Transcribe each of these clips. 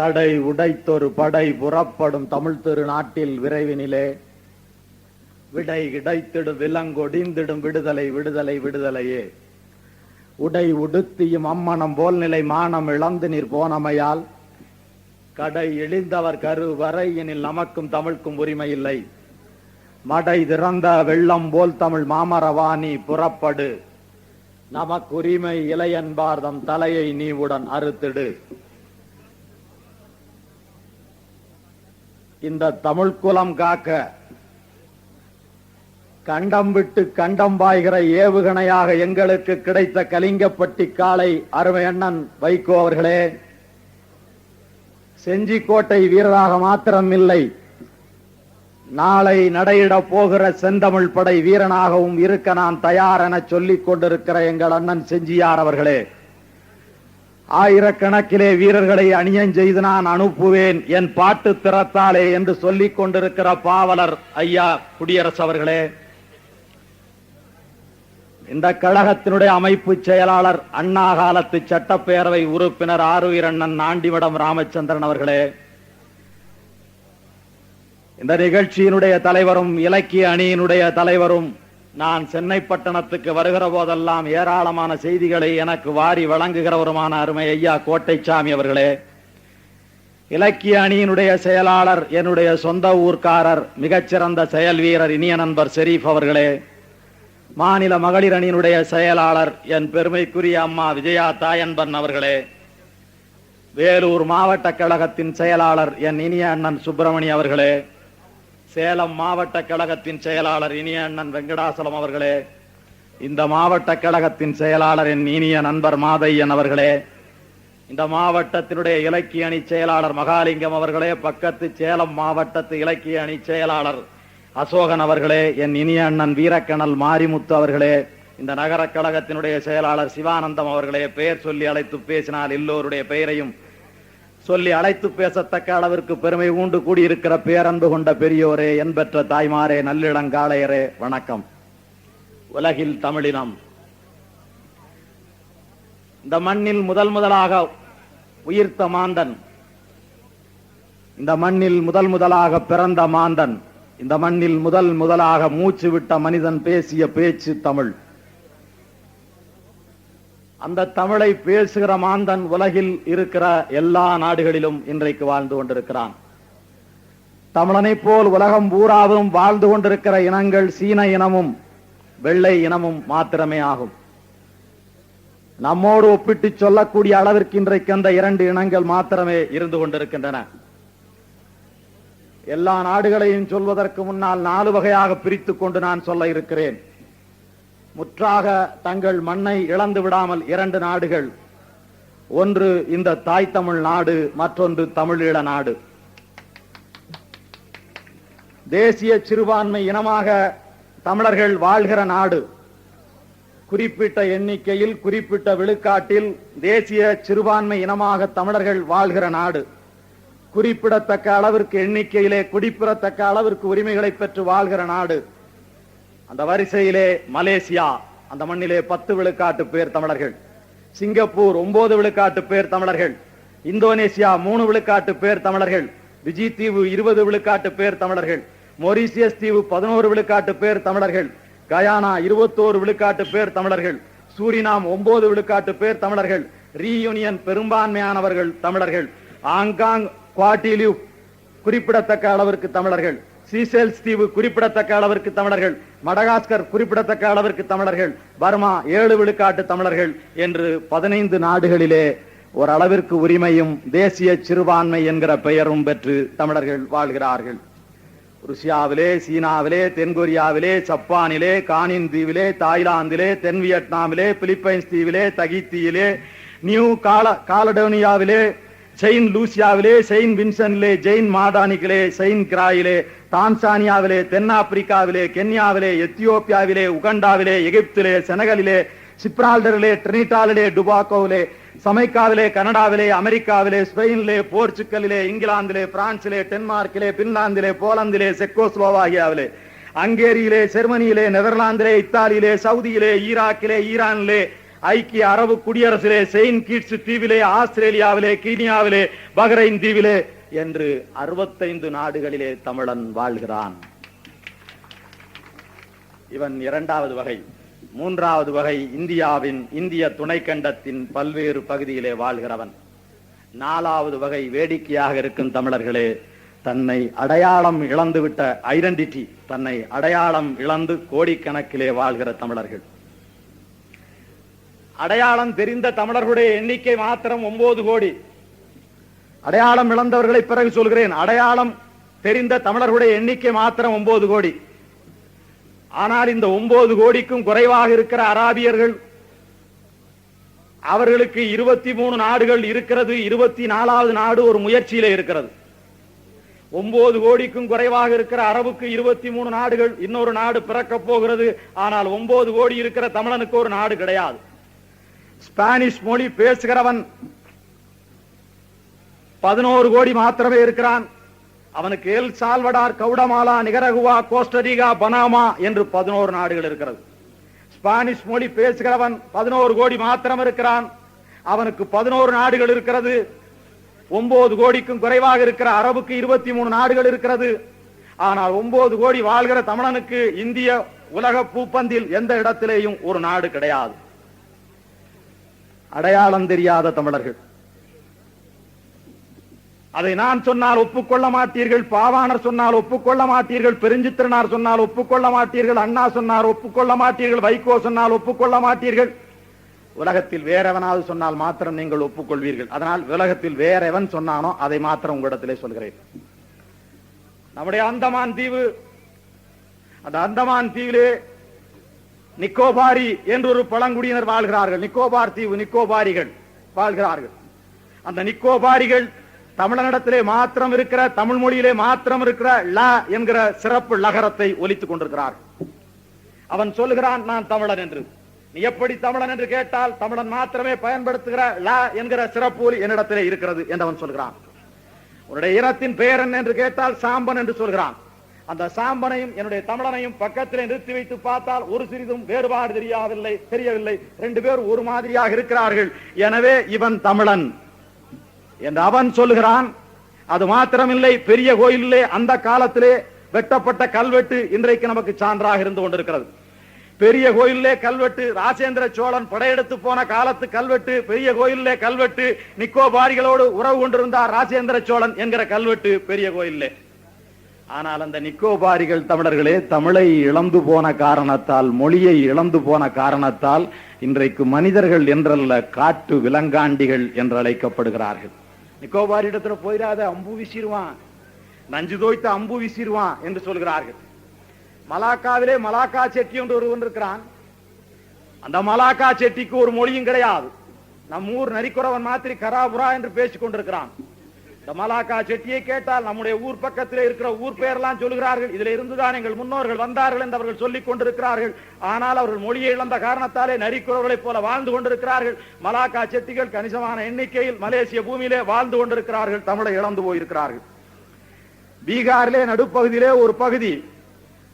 தடை உடைத்தொரு படை புறப்படும் தமிழ் திருநாட்டில் விரைவினிலே விடை கிடைத்திடும் விலங்கொடிந்திடும் விடுதலை விடுதலை விடுதலையே. உடை உடுத்தியும் அம்மனம் போல் நிலை மானம் இழந்து நீர் போனமையால் கடை இழிந்தவர் கரு வரை எனில் நமக்கும் தமிழ்க்கும் உரிமை இல்லை. மடை திறந்த வெள்ளம் போல் தமிழ் மாமரவாணி புறப்படு, நமக்கு உரிமை இளையன்பார்தம் தலையை நீவுடன் அறுத்திடு. இந்த தமிழ் குலம் காக்க கண்டம் விட்டு கண்டம் பாய்கிற ஏவுகணையாக எங்களுக்கு கிடைத்த கலிங்கப்பட்டி காளை அருமை அண்ணன் வைகோ அவர்களே, செஞ்சிக்கோட்டை வீரராக மாத்திரம் இல்லை, நாளை நடையிட போகிற செந்தமிழ் படை வீரனாகவும் இருக்க நான் தயார் என சொல்லிக் கொண்டிருக்கிற எங்கள் அண்ணன் செஞ்சியார் அவர்களே, ஆயிரக்கணக்கிலே வீரர்களை அணியன் செய்து நான் அனுப்புவேன் என் பாட்டு திறத்தாலே என்று சொல்லிக் கொண்டிருக்கிற பாவலர் ஐயா குடியரசு அவர்களே, இந்த கழகத்தினுடைய அமைப்பு செயலாளர் அண்ணா காலத்து சட்டப்பேரவை உறுப்பினர் ஆருயிர் அண்ணன் நாண்டிமடம் ராமச்சந்திரன் அவர்களே, இந்த நிகழ்ச்சியினுடைய தலைவரும் இலக்கிய அணியினுடைய தலைவரும் நான் சென்னை பட்டணத்துக்கு வருகிற போதெல்லாம் ஏராளமான செய்திகளை எனக்கு வாரி வழங்குகிறவருமான அருமை ஐயா கோட்டைச்சாமி அவர்களே, இலக்கிய அணியினுடைய செயலாளர் என்னுடைய சொந்த ஊர்க்காரர் மிகச்சிறந்த செயல் வீரர் இனிய நண்பர் ஷெரீப் அவர்களே, மாநில மகளிர் அணியினுடைய செயலாளர் என் பெருமைக்குரிய அம்மா விஜயா தாயன்பன் அவர்களே, வேலூர் மாவட்ட கழகத்தின் செயலாளர் என் இனிய அண்ணன் சுப்பிரமணிய அவர்களே, சேலம் மாவட்ட கழகத்தின் செயலாளர் இனிய அண்ணன் வெங்கடாசலம் அவர்களே, இந்த மாவட்ட கழகத்தின் செயலாளர் என் இனிய நண்பர் மாதையன் அவர்களே, இந்த மாவட்டத்தினுடைய இலக்கிய அணி செயலாளர் மகாலிங்கம் அவர்களே, பக்கத்து சேலம் மாவட்டத்து இலக்கிய அணி செயலாளர் அசோகன் அவர்களே, என் இனிய அண்ணன் வீரக்கணல் மாரிமுத்து அவர்களே, இந்த நகர கழகத்தினுடைய செயலாளர் சிவானந்தம் அவர்களே, பெயர் சொல்லி அழைத்து பேசினால் எல்லோருடைய பெயரையும் சொல்லி அழைத்து பேசத்தக்க அளவிற்கு பெருமை ஊண்டு கூடியிருக்கிற பேரன்பு கொண்ட பெரியோரே, என்பெற்ற தாய்மாரே, நல்லிளங்காளையரே, வணக்கம். உலகில் தமிழினம் இந்த மண்ணில் முதலாக உயிர்த்த மாந்தன், இந்த மண்ணில் முதலாக பிறந்த மாந்தன், இந்த மண்ணில் முதலாக மூச்சு விட்ட மனிதன் பேசிய பேச்சு தமிழ். அந்த தமிழை பேசுகிற மாந்தன் உலகில் இருக்கிற எல்லா நாடுகளிலும் இன்றைக்கு வாழ்ந்து கொண்டிருக்கிறான். தமிழனை போல் உலகம் பூராவும் வாழ்ந்து கொண்டிருக்கிற இனங்கள் சீன இனமும் வெள்ளை இனமும் மாத்திரமே ஆகும். நம்மோடு ஒப்பிட்டு சொல்லக்கூடிய அளவிற்கு இன்றைக்கு அந்த இரண்டு இனங்கள் மாத்திரமே இருந்து கொண்டிருக்கின்றன. எல்லா நாடுகளையும் சொல்வதற்கு முன்னால் 4 வகையாக பிரித்துக் கொண்டு நான் சொல்ல இருக்கிறேன். முற்றாக தங்கள் மண்ணை இழந்து விடாமல் 2 நாடுகள், ஒன்று இந்த தாய் தமிழ் நாடு, மற்றொன்று தமிழீழ நாடு. தேசிய சிறுபான்மை இனமாக தமிழர்கள் வாழ்கிற நாடு, குறிப்பிட்ட எண்ணிக்கையில் குறிப்பிட்ட விழுக்காட்டில் தேசிய சிறுபான்மை இனமாக தமிழர்கள் வாழ்கிற நாடு, குறிப்பிடத்தக்க அளவிற்கு எண்ணிக்கையிலே குடிபெறத்தக்க அளவிற்கு உரிமைகளை பெற்று வாழ்கிற நாடு. அந்த வரிசையிலே மலேசியா, அந்த மண்ணிலே 10 விழுக்காட்டு பேர் தமிழர்கள், சிங்கப்பூர் 9 விழுக்காட்டு பேர் தமிழர்கள், இந்தோனேசியா 3 விழுக்காட்டு பேர் தமிழர்கள், விஜி தீவு 20 விழுக்காட்டு பேர் தமிழர்கள், மொரீசியஸ் தீவு 11 விழுக்காட்டு பேர் தமிழர்கள், கயானா 21 விழுக்காட்டு பேர் தமிழர்கள், சூரினாம் 9 விழுக்காட்டு பேர் தமிழர்கள், ரீயூனியன் பெரும்பான்மையானவர்கள் தமிழர்கள், ஆங்காங் குவாட்டிலியூ குறிப்பிடத்தக்க அளவிற்கு தமிழர்கள், சீசெல்ஸ் தீவு குறிப்பிடத்தக்க அளவிற்கு தமிழர்கள், மடகாஸ்கர் குறிப்பிடத்தக்க அளவிற்கு தமிழர்கள், பர்மா 7 விழுக்காட்டு தமிழர்கள் என்று 15 நாடுகளிலே ஓரளவிற்கு உரிமையும் தேசிய சிறுபான்மை என்கிற பெயரும் பெற்று தமிழர்கள் வாழ்கிறார்கள். ருசியாவிலே, சீனாவிலே, தென்கொரியாவிலே, ஜப்பானிலே, கானின் தீவிலே, தாய்லாந்திலே, தென் வியட்நாமிலே, பிலிப்பைன்ஸ் தீவிலே, தகித்தியிலே, நியூ காலடோனியாவிலே, செயின் லூசியாவிலே, செயின் வின்சனிலே, ஜெயின் மாடானிக்கிலே, செயின் கிராயிலே, தான்சானியாவிலே, தென்னாப்பிரிக்காவிலே, கென்யாவிலே, எத்தியோப்பியாவிலே, உகண்டாவிலே, எகிப்திலே, செனகலிலே, சிப்ரால்டரிலே, ட்ரினிடாலிலே, டுபாக்கோவிலே, சமைக்காவிலே, கனடாவிலே, அமெரிக்காவிலே, ஸ்பெயினிலே, போர்ச்சுகலிலே, இங்கிலாந்திலே, பிரான்சிலே, டென்மார்க்கிலே, பின்லாந்திலே, போலந்திலே, செக்கோஸ்லோவாகியாவிலே, ஹங்கேரியிலே, ஜெர்மனியிலே, நெதர்லாந்திலே, இத்தாலியிலே, சவுதியிலே, ஈராக்கிலே, ஈரானிலே, ஐக்கிய அரபு குடியரசிலே, செயின்ட் கிட்ஸ் தீவிலே, ஆஸ்திரேலியாவிலே, கீனியாவிலே, பஹ்ரைன் தீவிலே என்று 65 நாடுகளிலே தமிழன் வாழ்கிறான். இவன் இரண்டாவது வகை. மூன்றாவது வகை இந்திய துணைக்கண்டத்தின் பல்வேறு பகுதியிலே வாழ்கிறவன். நாலாவது வகை வேடிக்கையாக இருக்கும் தமிழர்களே, தன்னை அடையாளம் இழந்துவிட்ட ஐடென்டிட்டி, தன்னை அடையாளம் இழந்து கோடிக்கணக்கிலே வாழ்கிற தமிழர்கள். அடையாளம் தெரிந்த தமிழர்களுடைய எண்ணிக்கை மாத்திரம் 9 கோடி. அடையாளம் இழந்தவர்களை பிறகு சொல்கிறேன். அடையாளம் தெரிந்த தமிழர்களுடைய எண்ணிக்கை மாத்திரம் 9 கோடி. ஆனால் இந்த 9 கோடிக்கும் குறைவாக இருக்கிற அராபியர்கள், அவர்களுக்கு 23 நாடுகள் இருக்கிறது. 24வது நாடு ஒரு முயற்சியிலே இருக்கிறது. 9 கோடிக்கும் குறைவாக இருக்கிற அரபுக்கு 23 நாடுகள், இன்னொரு நாடு பிறக்க போகிறது. ஆனால் 9 கோடி இருக்கிற தமிழனுக்கு ஒரு நாடு கிடையாது. ஸ்பானிஷ் மொழி பேசுகிறவன் 11 கோடி மாத்திரமே இருக்கிறான். அவனுக்கு El Salvador, Guatemala, Nicaragua, Costa Rica, Panama என்று 11 நாடுகள் இருக்கிறது. ஸ்பானிஷ் மொழி பேசுகிறவன் 11 கோடி மாத்திரம் இருக்கிறான். அவனுக்கு 11 நாடுகள் இருக்கிறது. 9 கோடிக்கும் குறைவாக இருக்கிற அரபுக்கு 23 நாடுகள் இருக்கிறது. ஆனால் 9 கோடி வாழ்கிற தமிழனுக்கு இந்திய உலக பூப்பந்தில் எந்த இடத்திலேயும் ஒரு நாடு கிடையாது. அடையாளம் தெரியாத தமிழர்கள். அதை நான் சொன்னால் ஒப்புக்கொள்ள மாட்டீர்கள். பாவாணர் சொன்னால் ஒப்புக்கொள்ள மாட்டீர்கள். பெருஞ்சித்திரனார் சொன்னால் ஒப்புக்கொள்ள மாட்டீர்கள். அண்ணா சொன்னார் ஒப்புக்கொள்ள மாட்டீர்கள். வைகோ சொன்னால் ஒப்புக்கொள்ள மாட்டீர்கள். உலகத்தில் வேறெவனாவது சொன்னால் மாத்திரம் நீங்கள் ஒப்புக்கொள்வீர்கள். அதனால் உலகத்தில் வேற எவன் சொன்னானோ அதை மாத்திரம் உங்களிடத்திலே சொல்கிறேன். நம்முடைய அந்தமான் தீவு, அந்த அந்தமான் தீவிலே நிக்கோபாரி என்று ஒரு பழங்குடியினர் வாழ்கிறார்கள். நிக்கோபார் தீவு, நிக்கோபாரிகள் வாழ்கிறார்கள். அந்த நிக்கோபாரிகள் தமிழனிடத்திலே மாத்திரம் இருக்கிற, தமிழ் மொழியிலே மாத்திரம் இருக்கிற ல என்கிற சிறப்பு லகரத்தை ஒலித்துக் கொண்டிருக்கிறார்கள். அவன் சொல்லுகிறான், நான் தமிழன் என்று. நீ எப்படி தமிழன் என்று கேட்டால், தமிழன் மாத்திரமே பயன்படுத்துகிற ல என்கிற சிறப்பு ஒலி என்னிடத்திலே இருக்கிறது என்று அவன் சொல்கிறான். உன்னுடைய இனத்தின் பெயர் என்ன என்று கேட்டால் சாம்பன் என்று சொல்கிறான். அந்த சாம்பனையும் என்னுடைய தமிழனையும் பக்கத்திலே நிறுத்தி வைத்து பார்த்தால் ஒரு சிறிதும் வேறுபாடு தெரியவில்லை. 2 பேர் ஒரு மாதிரியாக இருக்கிறார்கள். எனவே இவன் தமிழன் என்று அவன் சொல்லுகிறான். அது மாத்திரமில்லை, பெரிய கோயிலே அந்த காலத்திலே வெட்டப்பட்ட கல்வெட்டு இன்றைக்கு நமக்கு சான்றாக இருந்து கொண்டிருக்கிறது. பெரிய கோயிலே கல்வெட்டு, ராஜேந்திர சோழன் படையெடுத்து போன காலத்து கல்வெட்டு, பெரிய கோயிலே கல்வெட்டு, நிக்கோபாரிகளோடு உறவு கொண்டிருந்தார் ராஜேந்திர சோழன் என்கிற கல்வெட்டு பெரிய கோயிலே. ஆனால் அந்த நிக்கோபாரிகள் தமிழர்களே தமிழை இழந்து போன காரணத்தால், மொழியை இழந்து போன காரணத்தால் இன்றைக்கு மனிதர்கள் என்றல்ல, காட்டு விலங்காண்டிகள் என்று அழைக்கப்படுகிறார்கள். நிக்கோபாரி இடத்துல போயிடாத, அம்பு வீசிடுவான், நஞ்சு தோய்த்த அம்பு வீசிடுவான் என்று சொல்கிறார்கள். மலாக்காவிலே மலாக்கா செட்டி என்று ஒருவன் இருக்கிறான். அந்த மலாக்கா செட்டிக்கு ஒரு மொழியும் கிடையாது. நம் ஊர் நரிக்குறவன் மாத்திரி கராபுரா என்று பேசிக் கொண்டிருக்கிறான். இந்த மலாக்கா செட்டியை கேட்டால் நம்முடைய ஊர் பக்கத்திலே இருக்கிற ஊர் பெயரெல்லாம் சொல்கிறார்கள். இதில் இருந்துதான் எங்கள் முன்னோர்கள் வந்தார்கள் என்று அவர்கள் சொல்லிக் கொண்டிருக்கிறார்கள். ஆனால் அவர்கள் மொழியை இழந்த காரணத்தாலே நரிக்குறவர்களைப் போல வாழ்ந்து கொண்டிருக்கிறார்கள். மலாக்கா செட்டிகள் கணிசமான எண்ணிக்கையில் மலேசிய பூமியிலே வாழ்ந்து கொண்டிருக்கிறார்கள். தமிழை இழந்து போயிருக்கிறார்கள். பீகாரிலே நடுப்பகுதியிலே ஒரு பகுதி,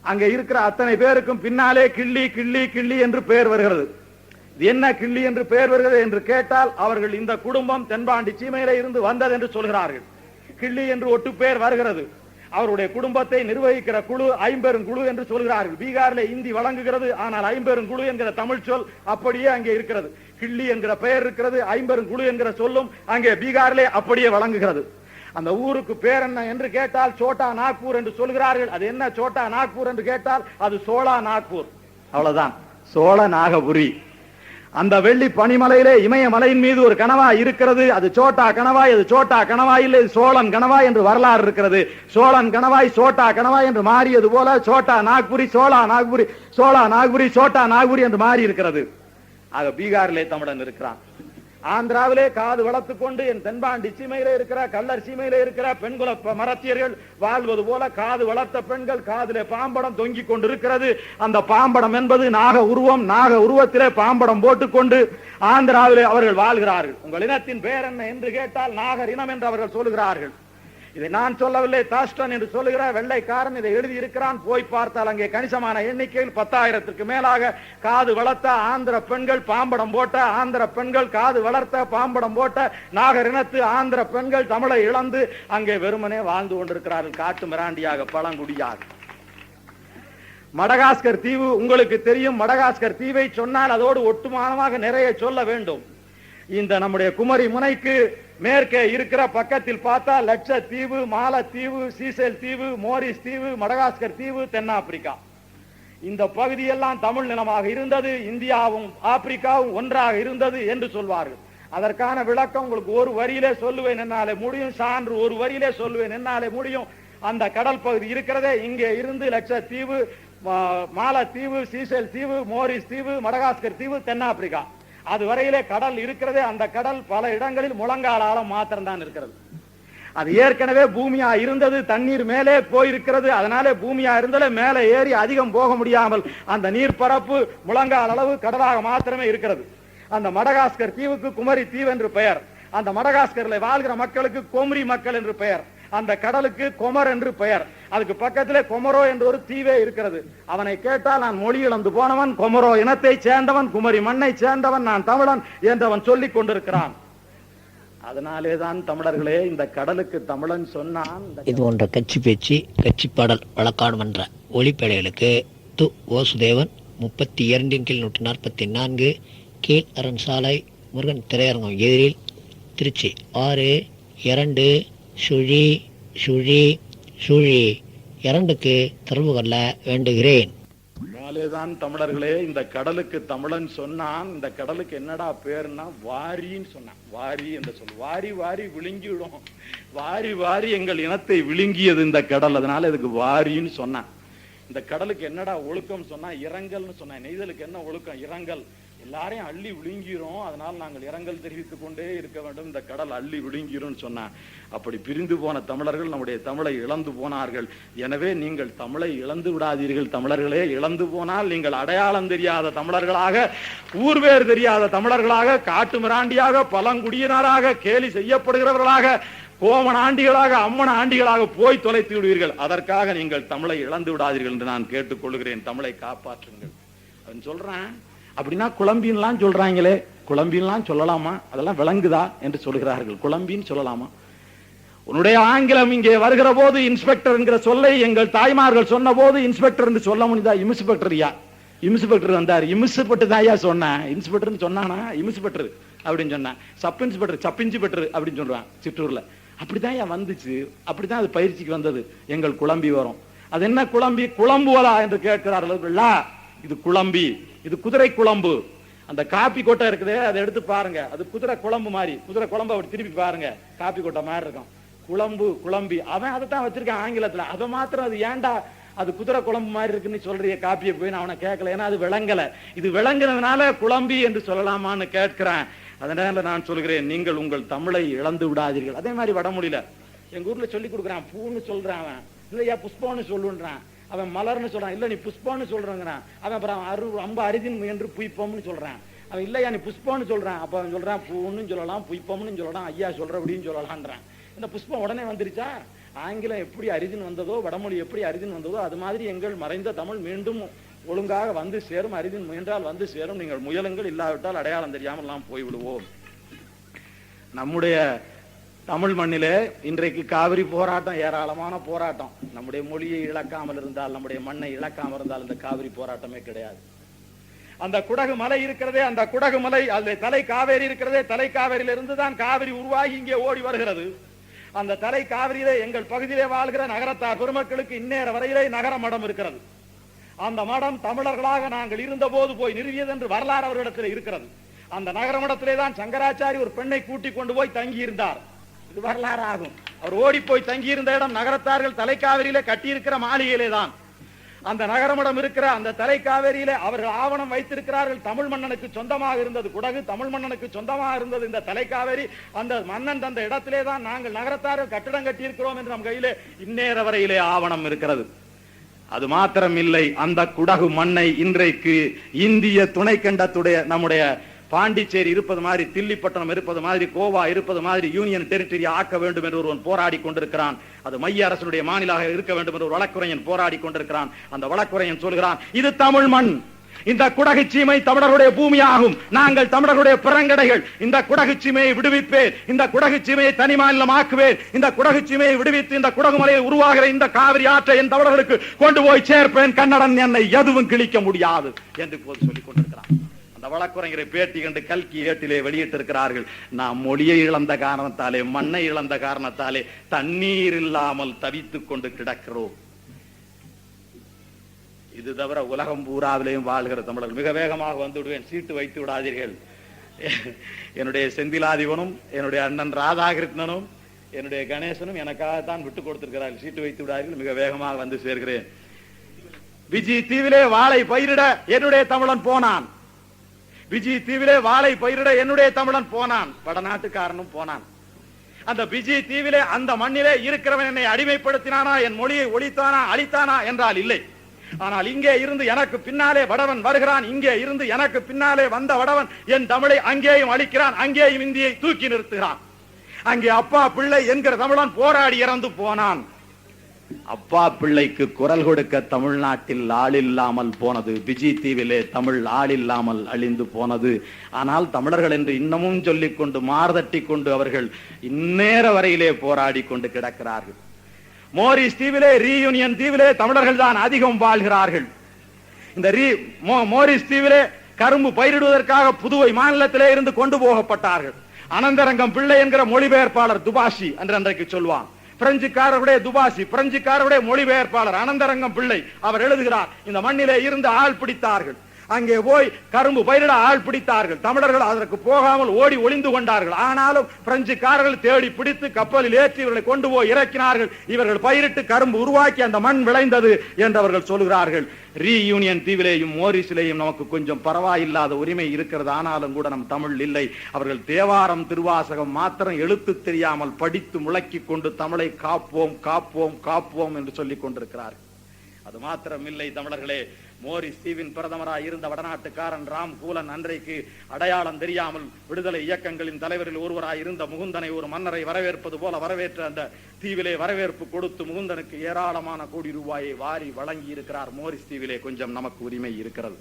அங்கே இருக்கிற அத்தனை பேருக்கும் பின்னாலே கிள்ளி கிள்ளி கிள்ளி என்று பெயர் வருகிறது. என்ன கிள்ளி என்று பெயர் வருகிறது என்று கேட்டால், அவர்கள் இந்த குடும்பம் தென்பாண்டி சீமையிலே இருந்து வந்தது என்று சொல்கிறார்கள். கிள்ளி என்று ஒட்டு பெயர் வருகிறது. அவருடைய குடும்பத்தை நிர்வகிக்கிற குழு ஐம்பெருங்குழு என்று சொல்கிறார்கள். பீகாரிலே இந்தி வழங்குகிறது. ஆனால் ஐம்பெருங்குழு என்கிற தமிழ் சொல் அப்படியே அங்கே இருக்கிறது. கிள்ளி என்கிற பெயர் இருக்கிறது. ஐம்பெருங்குழு என்கிற சொல்லும் அங்கே பீகாரிலே அப்படியே வழங்குகிறது. அந்த ஊருக்கு பேர் என்ன என்று கேட்டால் சோட்டா நாக்பூர் என்று சொல்கிறார்கள். அது என்ன சோட்டா நாக்பூர் என்று கேட்டால் அது சோழா நாக்பூர். அவ்வளவுதான், சோழ நாகபுரி. அந்த வெள்ளி பனிமலையிலே இமயமலையின் மீது ஒரு கணவாய் இருக்கிறது. அது சோட்டா கணவாய். அது சோட்டா கணவாய் இல்லை, சோழன் கணவாய் என்று வரலாறு இருக்கிறது. சோழன் கணவாய் சோட்டா கணவாய் என்று மாறியது போல சோட்டா நாக்புரி, சோழா நாக்புரி, சோழா நாக்புரி, சோட்டா நாக்புரி என்று மாறி இருக்கிறது. ஆக பீகாரிலே தமிழன் இருக்கிறான். ஆந்திராவிலே காது வளர்த்துக் கொண்டு என் தென்பாண்டி சீமையிலே இருக்கிற கல்லர் சீமையிலே இருக்கிற பெண்குல மரத்தியர்கள் வாழ்வது போல காது வளர்த்த பெண்கள் காதிலே பாம்படம் தொங்கிக் கொண்டிருக்கிறது. அந்த பாம்படம் என்பது நாக உருவம். நாக உருவத்திலே பாம்படம் போட்டுக்கொண்டு ஆந்திராவிலே அவர்கள் வாழ்கிறார்கள். உங்கள் இனத்தின் பெயர் என்ன என்று கேட்டால் நாகர் இனம் என்று அவர்கள் சொல்கிறார்கள். இதை நான் சொல்லவில்லை, தாஸ்டன் என்று சொல்லுகிற வெள்ளைக்காரன் இதை எழுதி இருக்கிறான். போய் பார்த்தால் அங்கே கணிசமான எண்ணிக்கையில் 10,000க்கு மேலாக காது வளர்த்த ஆந்திர பெண்கள், பாம்படம் போட்ட ஆந்திர பெண்கள், காது வளர்த்த பாம்படம் போட்ட நாகர் இனத்து ஆந்திர பெண்கள் தமிழை இழந்து அங்கே வெறுமனே வாழ்ந்து கொண்டிருக்கிறார்கள், காட்டு மிராண்டியாக, பழங்குடியாக. மடகாஸ்கர் தீவு உங்களுக்கு தெரியும். மடகாஸ்கர் தீவை சொன்னால் அதோடு ஒட்டுமானமாக நிறைய சொல்ல வேண்டும். இந்த நம்முடைய குமரி முனைக்கு மேற்கே இருக்கிற பக்கத்தில் பார்த்தா லட்சத்தீவு, மாலத்தீவு, சீசெல் தீவு, மோரிஸ் தீவு, மடகாஸ்கர் தீவு, தென்னாப்பிரிக்கா. இந்த பகுதியெல்லாம் தமிழ் நிலமாக இருந்தது. இந்தியாவும் ஆப்பிரிக்காவும் ஒன்றாக இருந்தது என்று சொல்வார்கள். அதற்கான விளக்கம் உங்களுக்கு ஒரு வரியிலே சொல்லுவேன் என்னாலே முடியும். சான்று ஒரு வரியிலே சொல்லுவேன் என்னாலே முடியும். அந்த கடல் பகுதி இருக்கிறதே, இங்கே இருந்து லட்சத்தீவு, மாலத்தீவு, சீசெல் தீவு, மோரிஸ் தீவு, மடகாஸ்கர் தீவு, தென்னாப்பிரிக்கா, அது வரையிலே கடல் இருக்கிறதே. அந்த கடல் பல இடங்களில் முழங்கால் ஆழம் மாத்திரம்தான் இருக்கிறது. அது ஏற்கனவே பூமியா இருந்தது, தண்ணீர் மேலே போயிருக்கிறது. அதனாலே பூமியா இருந்தாலே மேலே ஏறி அதிகம் போக முடியாமல் அந்த நீர் பரப்பு முழங்கால் அளவு கடலாக மாத்திரமே இருக்கிறது. அந்த மடகாஸ்கர் தீவுக்கு குமரி தீவு என்று பெயர். அந்த மடகாஸ்கரில் வாழ்கிற மக்களுக்கு கொமரி மக்கள் என்று பெயர். அந்த கடலுக்கு கொமர் என்று பெயர். அதுக்கு பக்கத்திலே கொமரோ என்ற ஒரு தீவே இருக்கிறது. அவனை கேட்டால் நான் மொழி இழந்து போனவன், கொமரோ இனத்தை சேர்ந்தவன், குமரி மண்ணை சேர்ந்தவன், நான் தமிழன் என்றவன் சொல்லிக் கொண்டிருக்கிறான். அதனாலேதான் தமிழர்களே இந்த கடலுக்கு தமிழன் சொன்னான். இது போன்ற கட்சி பேச்சு, கட்சி பாடல் வழக்காடும் என்ற ஒளிப்பேழைகளுக்கு து. ஓசுதேவன் 32/144 கீழ் அரண் சாலை, முருகன் திரையரங்கம் எதிரில், திருச்சி 6-2-0-0-2க்கு தொடர்பு கொள்ள வேண்டுகிறேன். தான் தமிழர்களே இந்த கடலுக்கு தமிழன் சொன்னான். இந்த கடலுக்கு என்னடா பேருன்னா வாரின்னு சொன்னான். வாரி என்று சொல். வாரி வாரி விழுங்கிவிடும். வாரி வாரி எங்கள் இனத்தை விழுங்கியது இந்த கடல். அதனால இதுக்கு வாரின்னு சொன்னான். இந்த கடலுக்கு என்னடா ஒழுக்கம் சொன்னா இரங்கல்னு சொன்னான். நெய்தலுக்கு என்ன ஒழுக்கம்? இரங்கல். எல்லாரையும் அள்ளி விழுங்கிரும், அதனால நாங்கள் இரங்கல் தெரிவித்துக் கொண்டே இருக்க வேண்டும். இந்த கடல் அள்ளி விழுங்கிரும் சொன்னான். அப்படி பிரிந்து போன தமிழர்கள் நம்முடைய தமிழை இழந்து போனார்கள். எனவே நீங்கள் தமிழை இழந்து விடாதீர்கள் தமிழர்களே. இழந்து போனால் நீங்கள் அடையாளம் தெரியாத தமிழர்களாக, ஊர்வேர் தெரியாத தமிழர்களாக, காட்டு மிராண்டியாக, பழங்குடியினராக, கேலி செய்யப்படுகிறவர்களாக, கோமன ஆண்டிகளாக, அம்மன ஆண்டிகளாக போய் தொலைத்து விடுவீர்கள். அதற்காக நீங்கள் தமிழை இழந்து விடாதீர்கள் என்று நான் கேட்டுக்கொள்கிறேன். தமிழை காப்பாற்றுங்கள். அவன் சொல்றான். அப்படின்னா குழம்பின்லாம் சொல்றாங்களே, குழம்பின்லாம் சொல்லலாமா? அதெல்லாம் விளங்குதா என்று சொல்கிறார்கள். குழம்பின்னு சொல்லலாமா? உன்னுடைய ஆங்கிலம் இங்கே வருகிற போது இன்ஸ்பெக்டர் என்கிற சொல்லை எங்கள் தாய்மார்கள் சொன்ன போது இன்ஸ்பெக்டர் என்று சொல்ல முடியுதா? இன்ஸ்பெக்டர்யா, இன்ஸ்பெக்டர் வந்தார். இன்ஸ்பெக்டர் தாயா சொன்னேன். இன்ஸ்பெக்டர் சொன்னானா? இன்ஸ்பெக்டர் அப்படின்னு சொன்னேன். சப் இன்ஸ்பெக்டர், சப் இன்ஸ்பெக்டர் அப்படின்னு சொல்றான் சிற்றூர்ல. அப்படிதான் வந்துச்சு. அப்படிதான் அது பயிற்சிக்கு வந்தது. எங்கள் குழம்பி வரும். அது என்ன குழம்பி? குழம்புவதா என்று கேட்கிறார்கள். இது குழம்பி, இது குதிரை குழம்பு. அந்த காப்பி கொட்டை இருக்குதே, அதை எடுத்து பாருங்க. அது குதிரை குழம்பு மாதிரி. குதிரை குழம்பு அப்படி திருப்பி பாருங்க, காப்பி கொட்டை மாதிரி இருக்கும். குழம்பு, குழம்பி. அவன் அதை தான் வச்சிருக்கான் ஆங்கிலத்துல. அதை மாத்திரம் அது ஏன்டா அது குதிரை குழம்பு மாதிரி இருக்குன்னு சொல்றிய காப்பியை போய் நான் அவனை கேட்கல. ஏன்னா அது விளங்கல. இது விளங்குனதுனால குழம்பி என்று சொல்லலாமான்னு கேட்கிறேன். அதனால நான் சொல்கிறேன், நீங்கள் உங்கள் தமிழை இழந்து விடாதீர்கள். அதே மாதிரி வடமொழியில எங்க ஊர்ல சொல்லி கொடுக்குறான். பூன்னு சொல்றான் அவன். இல்லையா புஷ்பம்னு சொல்லுன்றான். அவன் மலர்னு சொல்றான். இல்ல நீ புஷ்பம்னு சொல்றாங்கிறான். அவன் அப்புறம் அம்ப அரிதின் என்று புய்ப்பம்னு சொல்றான். அவன் இல்லையா நீ புஷ்பம்னு சொல்றான். அப்ப அவன் சொல்றான் பூன்னு சொல்லலாம், புய்ப்பம்னு சொல்லலாம், ஐயா சொல்றபடின்னு சொல்லலான்றான். இந்த புஷ்பம் உடனே வந்துருச்சா? ஆங்கிலம் எப்படி அரிதின் வந்ததோ, வடமொழி எப்படி அரிதின் வந்ததோ, அது மாதிரி எங்கள் மறைந்த தமிழ் மீண்டும் ஒழுங்காக வந்து சேரும். அரிதின் முயன்றால் வந்து சேரும். நீங்கள் முயலுங்கள், இல்லாவிட்டால் அடையாளம் தெரியாமல் எல்லாம் போய்விடுவோம். நம்முடைய தமிழ் மண்ணிலே இன்றைக்கு காவிரி போராட்டம், ஏராளமான போராட்டம். நம்முடைய மொழியை இழக்காமல் இருந்தால், நம்முடைய மண்ணை இழக்காமல் இருந்தால் இந்த காவிரி போராட்டமே கிடையாது. அந்த குடகு மலை இருக்கிறதே, அந்த குடகு மலை, அந்த தலை காவேரி இருக்கிறதே, தலை காவேரியில இருந்துதான் காவிரி உருவாகி இங்கே ஓடி வருகிறது. அந்த தலை காவிரியிலே எங்கள் பகுதியிலே வாழ்கிற நகரத்தார் பெருமக்களுக்கு இந்நேர வரையிலே நகர மடம் இருக்கிறது. அந்த மடம் தமிழர்களாக நாங்கள் இருந்த போது போய் நிறுவியது என்று வரலாறு அவர்களிடத்தில் இருக்கிறது. அந்த நகரமடத்திலே தான் சங்கராச்சாரி ஒரு பெண்ணை கூட்டிக் கொண்டு போய் தங்கி இருந்தார். இது வரலாறு ஆகும். அவர் ஓடி போய் தங்கி இருந்த இடம் நகரத்தார்கள் தலைக்காவிரியிலே கட்டியிருக்கிற மாளிகையிலே தான். அந்த நகரமடம் இருக்கிற அந்த தலைக்காவேரியிலே அவர்கள் ஆவணம் வைத்திருக்கிறார்கள். தமிழ் மன்னனுக்கு சொந்தமாக இருந்தது குடகு, தமிழ் மன்னனுக்கு சொந்தமாக இருந்தது இந்த தலைக்காவேரி. அந்த மன்னன் தந்த இடத்திலே தான் நாங்கள் நகரத்தார்கள் கட்டிடம் கட்டியிருக்கிறோம் என்று நம் கையிலே இந்நேர வரையிலே ஆவணம் இருக்கிறது. அது மாத்திரம் இல்லை, அந்த குடகு மண்ணை இன்றைக்கு இந்திய துணை கண்டத்துடைய நம்முடைய பாண்டிச்சேரி இருப்பது மாதிரி, தில்லிப்பட்டணம் இருப்பது மாதிரி, கோவா இருப்பது மாதிரி யூனியன் டெரிட்டரி ஆக்க வேண்டும் என்று ஒருவன் போராடி கொண்டிருக்கிறான். அது மைய அரசுடைய மாநிலமாக இருக்க வேண்டும் என்று ஒரு வழக்குரைஞன் போராடி கொண்டிருக்கிறான். அந்த வழக்குரைஞன் சொல்கிறான், இது தமிழ் மண், இந்த குடகு சீமை தமிழர்களுடைய பூமியாகும், நாங்கள் தமிழர்களுடைய பிறங்கடைகள், இந்த குடகு சீமையை விடுவிப்பேன், இந்த குடகு சீமையை தனி மாநிலம் ஆக்குவேன், இந்த குடகு சீமையை விடுவித்து இந்த குடகு மலையில் உருவாகிற இந்த காவிரி ஆற்றை என் தமிழர்களுக்கு கொண்டு போய் சேர்ப்பேன், கன்னடன் என்னை எதுவும் கிழிக்க முடியாது என்று போது சொல்லிக் கொண்டிருக்கிறான். அந்த வழக்குரைஞரை பேட்டி கண்டு கல்கி ஏட்டிலே வெளியிட்டிருக்கிறார்கள். நாம் மொழியை இழந்த காரணத்தாலே, மண்ணை இழந்த காரணத்தாலே தண்ணீர் இல்லாமல் தவித்துக் கொண்டு கிடக்கிறோம். இது தவிர உலகம் பூராவிலையும் வாழ்கிற தமிழர்கள், மிக வேகமாக வந்து விடுவேன், சீட்டு வைத்து விடாதீர்கள். என்னுடைய செந்திலாதிபனும் என்னுடைய அண்ணன் ராதாகிருஷ்ணனும் என்னுடைய கணேசனும் எனக்காகத்தான் விட்டுக் கொடுத்திருக்கிறார்கள். சீட்டு வைத்து விடாதீர்கள், மிக வேகமாக வந்து சேர்கிறேன். விஜி தீவிலே வாழை பயிரிட என்னுடைய தமிழன் போனான். விஜி தீவிலே வாழை பயிரிட என்னுடைய தமிழன் போனான். வடநாட்டுக்காரனும் போனான். அந்த விஜி தீவிலே அந்த மண்ணிலே இருக்கிறவன் என்னை அடிமைப்படுத்தினானா, என் மொழியை ஒழித்தானா, அழித்தானா என்றால் இல்லை. ஆனால் இங்கே இருந்து எனக்கு பின்னாலே வடவன் வருகிறான், இங்கே இருந்து எனக்கு பின்னாலே வந்த வடவன் என் தமிழை அங்கேயும் அழிக்கிறான், அங்கேயும் இந்தியை தூக்கி நிறுத்துகிறான். அங்கே அப்பா பிள்ளை என்கிற தமிழன் போராடி இறந்து போனான். அப்பா பிள்ளைக்கு குரல் கொடுக்க தமிழ்நாட்டில் ஆள் இல்லாமல் போனது, பிஜி தீவிலே தமிழ் ஆள் இல்லாமல் அழிந்து போனது. ஆனால் தமிழர்கள் என்று இன்னமும் சொல்லிக் கொண்டு மார்தட்டி கொண்டு அவர்கள் இந்நேர வரையிலே போராடி கொண்டு கிடக்கிறார்கள். மோரிஸ் தீவிலே, ரீயூனியன் தீவிலே தமிழர்கள் தான் அதிகம் வாழ்கிறார்கள். இந்த மோரிஸ் தீவிலே கரும்பு பயிரிடுவதற்காக புதுவை மாநிலத்திலே இருந்து கொண்டு போகப்பட்டார்கள். அனந்தரங்கம் பிள்ளை என்கிற மொழிபெயர்ப்பாளர், துபாஷி என்று அன்றைக்கு சொல்வான், பிரெஞ்சுக்காரருடைய துபாசி, பிரெஞ்சுக்காரருடைய மொழிபெயர்ப்பாளர் அனந்தரங்கம் பிள்ளை, அவர் எழுதுகிறார், இந்த மண்ணிலே இருந்து ஆள் பிடித்தார்கள், அங்கே போய் கரும்பு பயிரிட ஆள் பிடித்தார்கள், தமிழர்கள் அதற்கு போகாமல் ஓடி ஒளிந்து கொண்டார்கள். ஆனாலும் பிரெஞ்சுக்காரர்கள் தேடி பிடித்து கப்பலில் ஏற்றி இவர்களை கொண்டு போய் இறக்கினார்கள். இவர்கள் பயிரிட்டு கரும்பு உருவாக்கி அந்த மண் விளைந்தது என்று அவர்கள் சொல்கிறார்கள். ரீயூனியன் தீவிலேயும் மோரிஸிலேயும் நமக்கு கொஞ்சம் பரவாயில்லாத உரிமை இருக்கிறது, ஆனாலும் கூட நம் தமிழ் இல்லை. அவர்கள் தேவாரம் திருவாசகம் மாத்திரம் எழுத்து தெரியாமல் படித்து முழக்கிக் கொண்டு தமிழை காப்போம் காப்போம் காப்போம் என்று சொல்லிக் கொண்டிருக்கிறார்கள். அது மாத்திரம் இல்லை தமிழர்களே, மோரிஸ் தீவின் பிரதமராக இருந்த வடநாட்டுக்காரன் ராம் கூலன் அன்றைக்கு அடையாளம் தெரியாமல் விடுதலை இயக்கங்களின் தலைவரில் ஒருவராக இருந்த முகுந்தனை ஒரு மன்னரை வரவேற்பது போல வரவேற்று அந்த தீவிலே வரவேற்பு கொடுத்து முகுந்தனுக்கு ஏராளமான கோடி ரூபாயை வாரி வழங்கி இருக்கிறார். மோரிஸ் தீவிலே கொஞ்சம் நமக்கு உரிமை இருக்கிறது.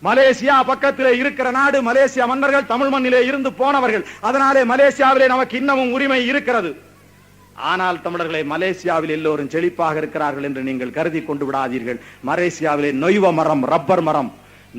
மலேசியா பக்கத்திலே இருக்கிற நாடு, மலேசியா மன்னர்கள் தமிழ் மண்ணிலே இருந்து போனவர்கள், அதனாலே மலேசியாவிலே நமக்கு இன்னமும் உரிமை இருக்கிறது. ஆனால் தமிழர்களை மலேசியாவில் எல்லோரும் செழிப்பாக இருக்கிறார்கள் என்று நீங்கள் கருதி கொண்டு விடாதீர்கள். மலேசியாவிலே நொய்வ மரம், ரப்பர் மரம்,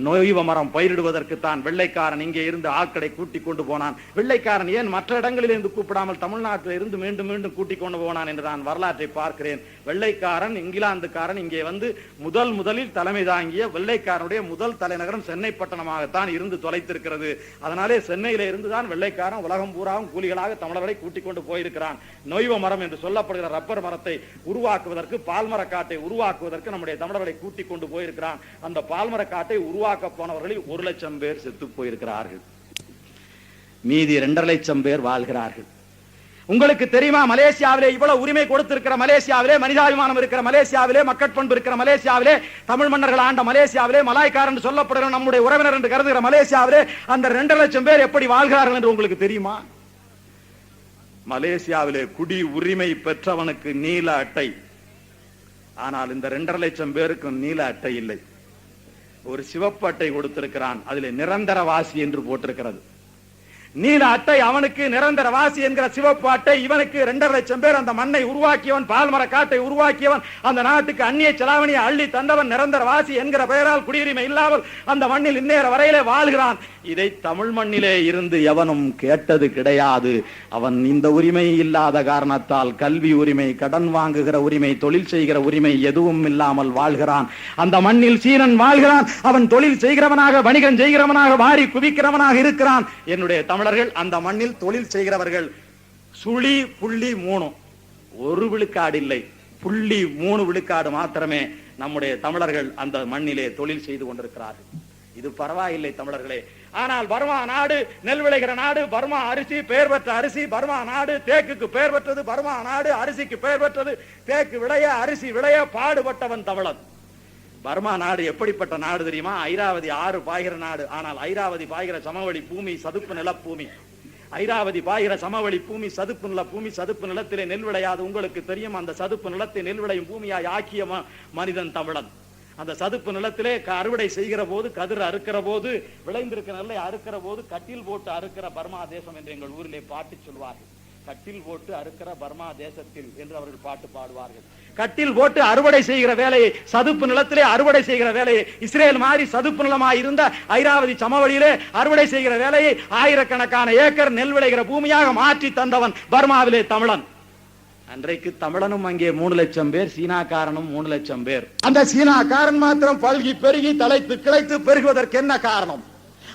நொய்வ மரம் பயிரிடுவதற்கு தான் வெள்ளைக்காரன் இங்கே இருந்து ஆட்களை கூட்டிக் கொண்டு போனான். வெள்ளைக்காரன் ஏன் மற்ற இடங்களில் இருந்து கூப்பிடாமல் தமிழ்நாட்டில் இருந்து மீண்டும் மீண்டும் கூட்டிக் கொண்டு போனான் என்று நான் வரலாற்றை பார்க்கிறேன். வெள்ளைக்காரன், இங்கிலாந்துக்காரன் இங்கே வந்து முதலில் தலைமை தாங்கிய வெள்ளைக்காரனுடைய முதல் தலைநகரம் சென்னை பட்டணமாகத்தான் இருந்து தொலைத்திருக்கிறது. அதனாலே சென்னையில இருந்துதான் வெள்ளைக்காரன் உலகம் பூராவும் கூலிகளாக தமிழர்களை கூட்டிக் கொண்டு போயிருக்கிறான். நொய்வ மரம் என்று சொல்லப்படுகிற ரப்பர் மரத்தை உருவாக்குவதற்கு, பால்மரக்காட்டை உருவாக்குவதற்கு நம்முடைய தமிழர்களை கூட்டிக் கொண்டு போயிருக்கிறான். அந்த பால்மரக்காட்டை உருவாக்க போனவர்களில் 1 லட்சம் பேர் செத்து போயிருக்கிறார்கள். மீதி 2.5 லட்சம் பேர் வாழ்கிறார்கள். உங்களுக்கு தெரியுமா, மலேசியாவிலே இவ்வளவு உரிமை கொடுத்திருக்கிற மலேசியாவிலே, மனிதாபிமானம் இருக்கிற மலேசியாவிலே, மக்கட்பண்பு இருக்கிற மலேசியாவிலே, தமிழ் மன்னர்கள் ஆண்ட மலேசியாவிலே, மலாய்க்காரன் என்று சொல்லப்படுகிற நம்முடைய உறவினர் என்று கருதுகிற மலேசியாவிலே அந்த 2.5 லட்சம் பேர் எப்படி வாழ்கிறார்கள் என்று உங்களுக்கு தெரியுமா? மலேசியாவிலே குடி உரிமை பெற்றவனுக்கு நீல அட்டை, ஆனால் இந்த 2.5 லட்சம் பேருக்கும் நீல அட்டை இல்லை. ஒரு சிவப்பு அட்டை கொடுத்திருக்கிறான், அதிலே நிரந்தரவாசி என்று போட்டிருக்கிறது. நீல அட்டை அவனுக்கு, நிரந்தரவாசி என்கிற சிவப்பு அட்டை இவனுக்கு. 2.5 லட்சம் பேர் அந்த மண்ணை உருவாக்கியவன், பால்மர காட்டை உருவாக்கியவன், அந்த நாட்டுக்கு அந்நிய செலாவணியை அள்ளி தந்தவன், நிரந்தரவாசி என்கிற பெயரால் குடியுரிமை இல்லாமல் அந்த மண்ணில் இந்நேர வரையிலே வாழ்கிறான். இதை தமிழ் மண்ணிலே இருந்து எவனும் கேட்டது கிடையாது. அவன் இந்த உரிமை இல்லாத காரணத்தால் கல்வி உரிமை, கடன் வாங்குகிற உரிமை, தொழில் செய்கிற உரிமை எதுவும் இல்லாமல் வாழ்கிறான். அந்த மண்ணில் சீனன் வாழ்கிறான், அவன் தொழில் செய்கிறவனாக, வணிகம் செய்கிறவனாக, வாரி குவிக்கிறவனாக இருக்கிறான். என்னுடைய தமிழர்கள் அந்த மண்ணில் தொழில் செய்கிறவர்கள் 0.3, 1 விழுக்காடு இல்லை, 0.3 விழுக்காடு மாத்திரமே நம்முடைய தமிழர்கள் அந்த மண்ணிலே தொழில் செய்து கொண்டிருக்கிறார்கள். இது பரவாயில்லை தமிழர்களே. ஆனால் பர்மா நாடு நெல் விளைகிற நாடு, பர்மா அரிசி பெயர் பெற்ற அரிசி, பர்மா நாடு தேக்குக்கு பெயர் பெற்றது, பர்மா நாடு அரிசிக்கு பெயர் பெற்றது. தேக்கு விளைய, அரிசி விளைய பாடுபட்டவன் தமிழன். பர்மா நாடு எப்படிப்பட்ட நாடு தெரியுமா? ஐராவதி ஆறு பாய்கிற நாடு. ஆனால் ஐராவதி பாய்கிற சமவெளி பூமி சதுப்பு நிலப்பூமி. ஐராவதி பாய்கிற சமவெளி பூமி சதுப்பு நில பூமி. சதுப்பு நிலத்திலே நெல் விளையாது. உங்களுக்கு தெரியும், அந்த சதுப்பு நிலத்தை நெல் விளையும் பூமியாய் ஆக்கிய மனிதன் தமிழன். அந்த சதுப்பு நிலத்திலே அறுவடை செய்கிற போது, கதிர் அறுக்கிற போது, விளைந்திருக்கிற நெல்லை அறுக்கிற போது கட்டில் போட்டு அறுக்கிற பர்மா தேசம் என்று எங்கள் ஊரிலே பாட்டு சொல்வார்கள். கட்டில் போட்டு அறுக்கிற பர்மா தேசத்தில் என்று அவர்கள் பாட்டு பாடுவார்கள். கட்டில் போட்டு அறுவடை செய்கிற வேலையை, சதுப்பு நிலத்திலே அறுவடை செய்கிற வேலையை, இஸ்ரேல் மாதிரி சதுப்பு நிலமாய் இருந்த ஐராவதி சமவெளியிலே அறுவடை செய்கிற வேலையை ஆயிரக்கணக்கான ஏக்கர் நெல் விளைகிற பூமியாக மாற்றி தந்தவன் பர்மாவிலே தமிழன். அன்றைக்கு தமிழனும் அங்கே 3 லட்சம் பேர், சீனாக்காரனும் 3 லட்சம் பேர். அந்த சீனாக்காரன் மாத்திரம் பல்கி பெருகி தலைத்து கிளைத்து பெருகுவதற்கு என்ன காரணம்?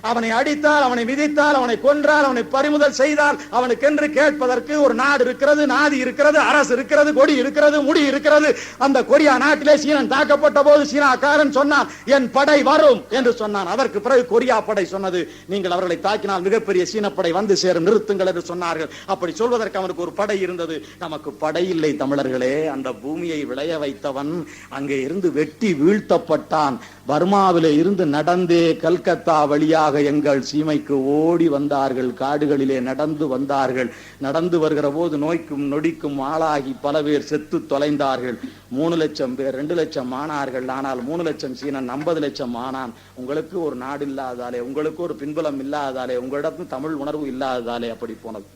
அவனை அடித்தால், அவனை மிதித்தால், அவனை கொன்றால், அவனை பறிமுதல் செய்தால் அவனுக்கென்று கேட்பதற்கு ஒரு நாடு இருக்கிறது, நாதி இருக்கிறது, அரசு இருக்கிறது, கொடி இருக்கிறது, முடி இருக்கிறது. அந்த கொரியா நாட்டிலே சீனன் தாக்கப்பட்ட போது சீனாக்காரன் சொன்னான், என் படை வரும் என்று சொன்னான். அதற்கு பிறகு கொரியா படை சொன்னது, நீங்கள் அவர்களை தாக்கினால் மிகப்பெரிய சீனப்படை வந்து சேரும், நிறுத்துங்கள் என்று சொன்னார்கள். அப்படி சொல்வதற்கு அவனுக்கு ஒரு படை இருந்தது. நமக்கு படை இல்லை தமிழர்களே. அந்த பூமியை விளைய வைத்தவன் அங்கே இருந்து வெட்டி வீழ்த்தப்பட்டான். பர்மாவிலே இருந்து நடந்தே கல்கத்தா வழியாக எங்கள் சீமைக்கு ஓடி வந்தார்கள். காடுகளிலே நடந்து வந்தார்கள். நடந்து வருகிற போது நோய்க்கும் நொடிக்கும் ஆளாகி பல பேர் செத்து தொலைந்தார்கள். 3 லட்சம் பேர், 2 லட்சம் ஆனார்கள். ஆனால் 3 லட்சம் சீனன் 50 லட்சம் ஆனான். உங்களுக்கு ஒரு நாடு இல்லாததாலே, உங்களுக்கு ஒரு பின்புலம் இல்லாததாலே, உங்களிடத்தும் தமிழ் உணர்வு இல்லாததாலே அப்படி போனது.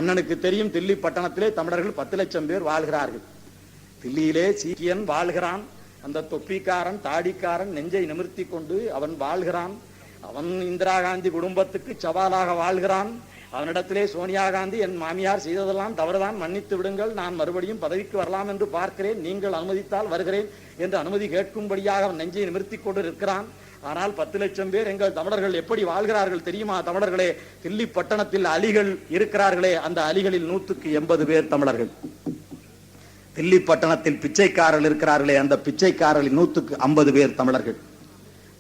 அண்ணனுக்கு தெரியும், தில்லி பட்டணத்திலே தமிழர்கள் 10 லட்சம் பேர் வாழ்கிறார்கள். தில்லியிலே சீக்கியன் வாழ்கிறான். அந்த தொப்பிக்காரன், தாடிக்காரன் நெஞ்சை நிமிர்த்தி கொண்டு அவன் வாழ்கிறான். அவன் இந்திரா காந்தி குடும்பத்துக்கு சவாலாக வாழ்கிறான். அவனிடத்திலே சோனியா காந்தி, என் மாமியார் செய்ததெல்லாம் தவறுதான், மன்னித்து விடுங்கள், நான் மறுபடியும் பதவிக்கு வரலாம் என்று பார்க்கிறேன், நீங்கள் அனுமதித்தால் வருகிறேன் என்று அனுமதி கேட்கும்படியாக அவன் நெஞ்சை நிமிர்த்தி கொண்டு இருக்கிறான். ஆனால் 10 லட்சம் பேர் எங்கள் தமிழர்கள் எப்படி வாழ்கிறார்கள் தெரியுமா? தமிழர்களே, தில்லி பட்டணத்தில் அலிகள் இருக்கிறார்களே, அந்த அலிகளில் 180 பேர் தமிழர்கள். தில்லி பட்டணத்தில் பிச்சைக்காரர்கள் இருக்கிறார்களே, அந்த பிச்சைக்காரர்களில் 150 பேர் தமிழர்கள்.